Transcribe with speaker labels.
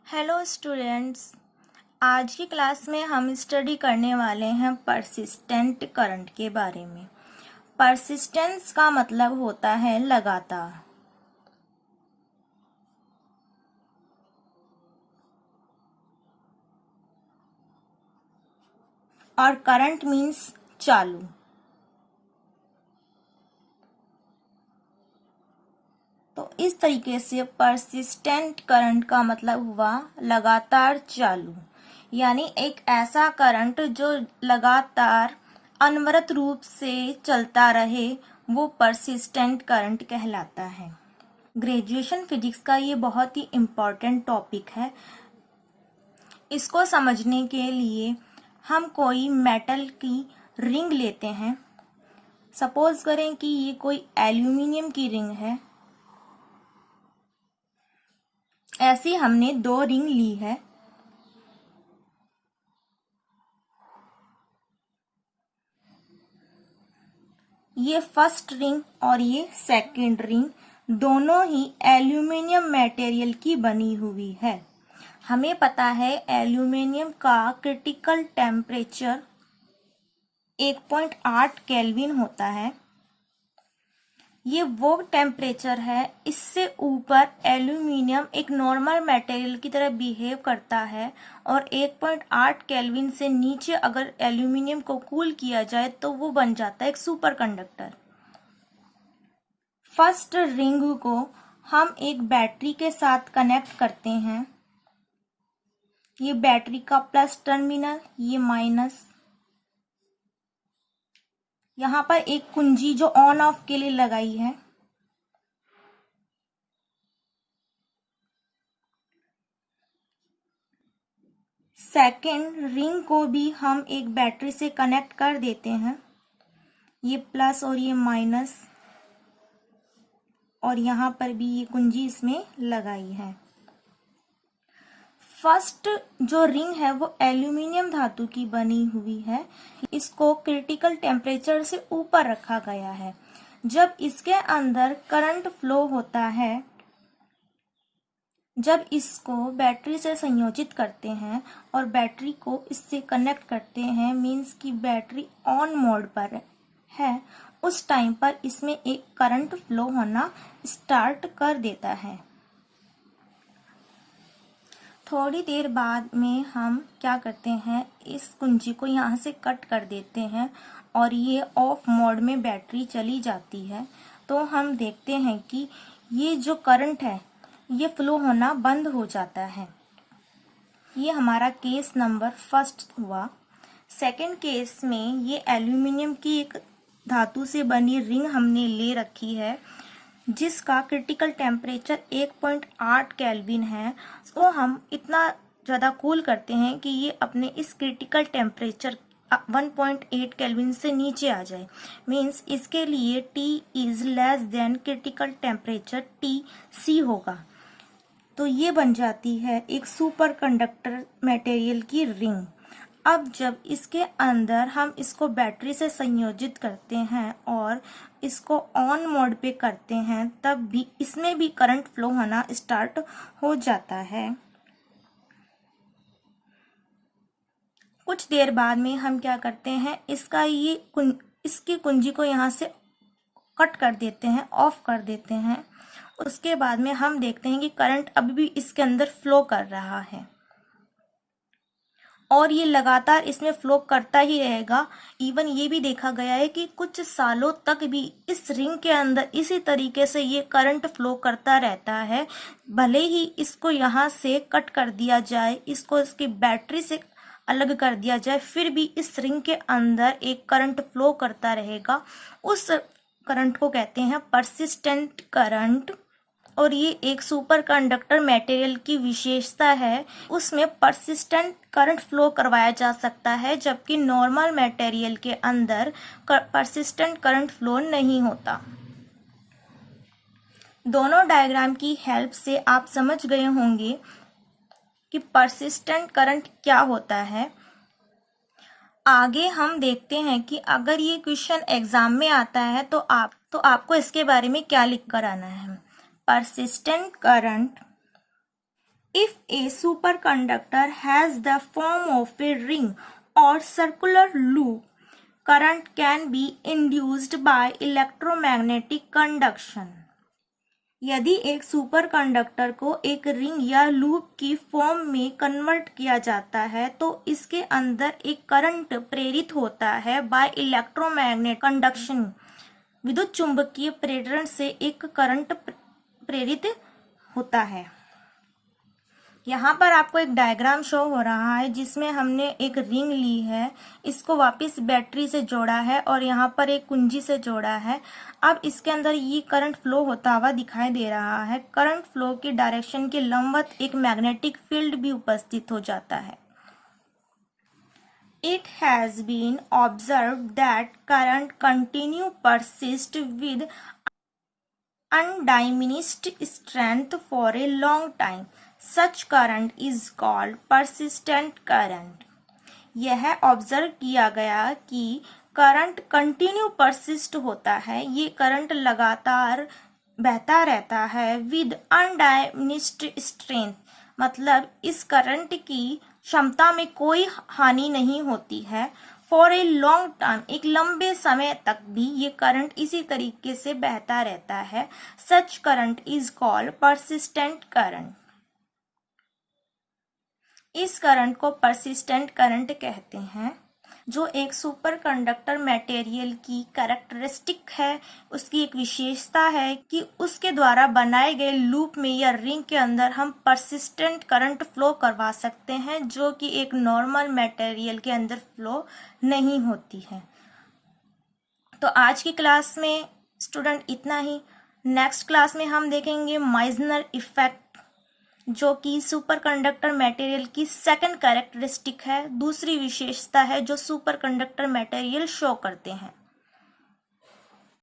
Speaker 1: Hello students. आज की class में हम स्टडी करने वाले हैं परसिस्टेंट करंट के बारे में। परसिस्टेंस का मतलब होता है लगातार और करंट मीन्स चालू। तो इस तरीके से परसिस्टेंट करंट का मतलब हुआ लगातार चालू, यानी एक ऐसा करंट जो लगातार अनवरत रूप से चलता रहे, वो परसिस्टेंट करंट कहलाता है। ग्रेजुएशन फिजिक्स का ये बहुत ही इम्पॉर्टेंट टॉपिक है। इसको समझने के लिए हम कोई मेटल की रिंग लेते हैं। सपोज करें कि ये कोई एल्यूमिनियम की रिंग है। ऐसी हमने 2 रिंग ली है। ये फर्स्ट रिंग और ये सेकंड रिंग दोनों ही एल्यूमिनियम मटेरियल की बनी हुई है। हमें पता है एल्यूमिनियम का क्रिटिकल टेम्परेचर 1.8 केल्विन होता है। ये वो टेम्परेचर है, इससे ऊपर एल्यूमिनियम एक नॉर्मल मटेरियल की तरह बिहेव करता है और 1.8 केल्विन से नीचे अगर एल्यूमिनियम को कूल किया जाए तो वो बन जाता है एक सुपर कंडक्टर। फर्स्ट रिंग को हम एक बैटरी के साथ कनेक्ट करते हैं। ये बैटरी का प्लस टर्मिनल, ये माइनस। यहाँ पर एक कुंजी जो ऑन ऑफ के लिए लगाई है। सेकेंड रिंग को भी हम एक बैटरी से कनेक्ट कर देते हैं। ये प्लस और ये माइनस, और यहाँ पर भी ये कुंजी इसमें लगाई है। फर्स्ट जो रिंग है वो एल्यूमिनियम धातु की बनी हुई है। इसको क्रिटिकल टेम्परेचर से ऊपर रखा गया है। जब इसके अंदर करंट फ्लो होता है, जब इसको बैटरी से संयोजित करते हैं और बैटरी को इससे कनेक्ट करते हैं, मीन्स कि बैटरी ऑन मोड पर है, उस टाइम पर इसमें एक करंट फ्लो होना स्टार्ट कर देता है। थोड़ी देर बाद में हम क्या करते हैं, इस कुंजी को यहाँ से कट कर देते हैं और ये ऑफ मोड में बैटरी चली जाती है। तो हम देखते हैं कि ये जो करंट है ये फ्लो होना बंद हो जाता है। ये हमारा केस नंबर फर्स्ट हुआ। सेकंड केस में ये एल्यूमिनियम की एक धातु से बनी रिंग हमने ले रखी है जिसका क्रिटिकल टेम्परेचर 1.8 केल्विन है। तो हम इतना ज़्यादा कूल करते हैं कि ये अपने इस क्रिटिकल टेम्परेचर 1.8 केल्विन से नीचे आ जाए। मीन्स इसके लिए T is less than critical temperature TC होगा। तो ये बन जाती है एक सुपर कंडक्टर मटेरियल की रिंग। अब जब इसके अंदर हम इसको बैटरी से संयोजित करते हैं और इसको ऑन मोड पे करते हैं, तब भी इसमें भी करंट फ्लो होना स्टार्ट हो जाता है। कुछ देर बाद में हम क्या करते हैं, इसकी कुंजी को यहाँ से कट कर देते हैं, ऑफ कर देते हैं। उसके बाद में हम देखते हैं कि करंट अभी भी इसके अंदर फ्लो कर रहा है और ये लगातार इसमें फ्लो करता ही रहेगा। इवन ये भी देखा गया है कि कुछ सालों तक भी इस रिंग के अंदर इसी तरीके से ये करंट फ्लो करता रहता है। भले ही इसको यहाँ से कट कर दिया जाए, इसको इसकी बैटरी से अलग कर दिया जाए, फिर भी इस रिंग के अंदर एक करंट फ्लो करता रहेगा। उस करंट को कहते हैं परसिस्टेंट करंट। और ये एक सुपर कंडक्टर मटेरियल की विशेषता है, उसमें परसिस्टेंट करंट फ्लो करवाया जा सकता है, जबकि नॉर्मल मटेरियल के अंदर परसिस्टेंट करंट फ्लो नहीं होता। दोनों डायग्राम की हेल्प से आप समझ गए होंगे कि परसिस्टेंट करंट क्या होता है। आगे हम देखते हैं कि अगर ये क्वेश्चन एग्जाम में आता है तो आपको इसके बारे में क्या लिख कर आना है। Persistent current If a superconductor has the form of a ring or circular loop, current can be induced by electromagnetic conduction. यदि एक सुपर कंडक्टर को एक रिंग या लूप की फॉर्म में कन्वर्ट किया जाता है तो इसके अंदर एक करंट प्रेरित होता है बाय इलेक्ट्रोमैग्नेटिक कंडक्शन। विद्युत चुंबकीय प्रेरण से एक करंट प्रेरित होता है। यहाँ पर आपको एक डायग्राम शो हो रहा है जिसमें हमने एक रिंग ली है, इसको वापस बैटरी से जोड़ा है और यहाँ पर एक कुंजी से जोड़ा है। अब इसके अंदर ये करंट फ्लो होता हुआ दिखाई दे रहा है। करंट फ्लो की डायरेक्शन के लंबवत एक मैग्नेटिक फील्ड भी उपस्थित हो जाता है। It has been observed that current continue persist with undiminished strength for a long time. Such current is called persistent current. यह ऑब्जर्व किया गया कि करंट कंटिन्यू परसिस्ट होता है, ये करंट लगातार बहता रहता है विद अनडाइमिनिस्ड स्ट्रेंथ, मतलब इस करंट की क्षमता में कोई हानि नहीं होती है। फॉर ए लॉन्ग टाइम, एक लंबे समय तक भी ये करंट इसी तरीके से बहता रहता है। Such current is called persistent current. इस करंट को परसिस्टेंट करंट कहते हैं। जो एक सुपर कंडक्टर मटेरियल की कैरेक्टरिस्टिक है, उसकी एक विशेषता है कि उसके द्वारा बनाए गए लूप में या रिंग के अंदर हम परसिस्टेंट करंट फ्लो करवा सकते हैं, जो कि एक नॉर्मल मटेरियल के अंदर फ्लो नहीं होती है। तो आज की क्लास में स्टूडेंट इतना ही। नेक्स्ट क्लास में हम देखेंगे माइजनर इफेक्ट, जो कि सुपरकंडक्टर मटेरियल की सेकंड कैरेक्टरिस्टिक है, दूसरी विशेषता है जो सुपरकंडक्टर मटेरियल शो करते हैं।